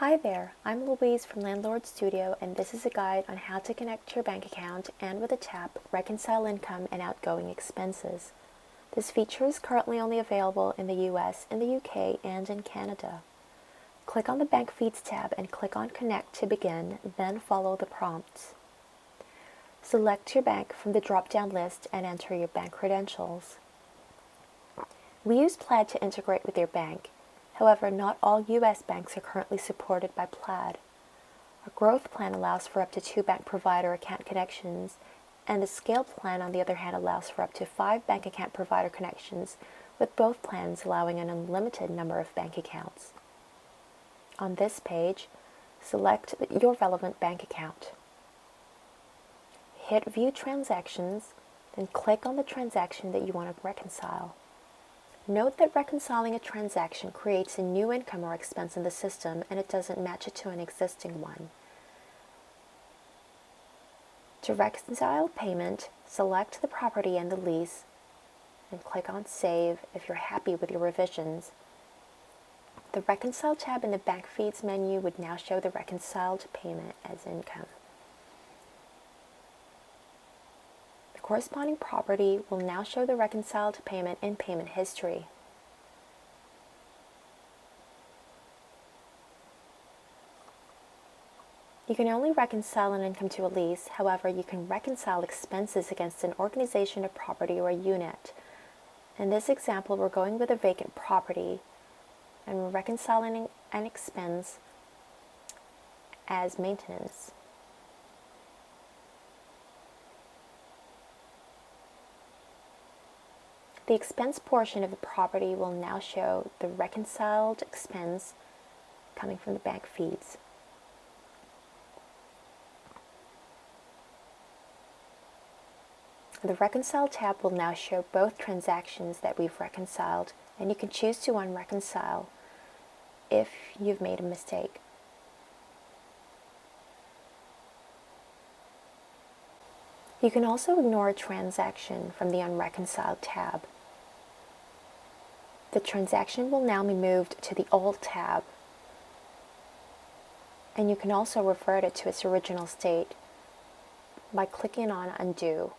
Hi there, I'm Louise from Landlord Studio, and this is a guide on how to connect your bank account and with a tap, reconcile income and outgoing expenses. This feature is currently only available in the US, in the UK, and in Canada. Click on the Bank Feeds tab and click on Connect to begin, then follow the prompts. Select your bank from the drop-down list and enter your bank credentials. We use Plaid to integrate with your bank. However, not all U.S. banks are currently supported by Plaid. A growth plan allows for up to 2 bank provider account connections, and the scale plan, on the other hand, allows for up to 5 bank account provider connections, with both plans allowing an unlimited number of bank accounts. On this page, select your relevant bank account. Hit View Transactions, then click on the transaction that you want to reconcile. Note that reconciling a transaction creates a new income or expense in the system, and it doesn't match it to an existing one. To reconcile payment, select the property and the lease, and click on Save if you're happy with your revisions. The Reconcile tab in the Bank Feeds menu would now show the reconciled payment as income. The corresponding property will now show the reconciled payment in payment history. You can only reconcile an income to a lease. However, you can reconcile expenses against an organization, a property, or a unit. In this example, we're going with a vacant property, and we're reconciling an expense as maintenance. The expense portion of the property will now show the reconciled expense coming from the bank feeds. The Reconcile tab will now show both transactions that we've reconciled, and you can choose to unreconcile if you've made a mistake. You can also ignore a transaction from the Unreconciled tab. The transaction will now be moved to the Old tab, and you can also revert it to its original state by clicking on Undo.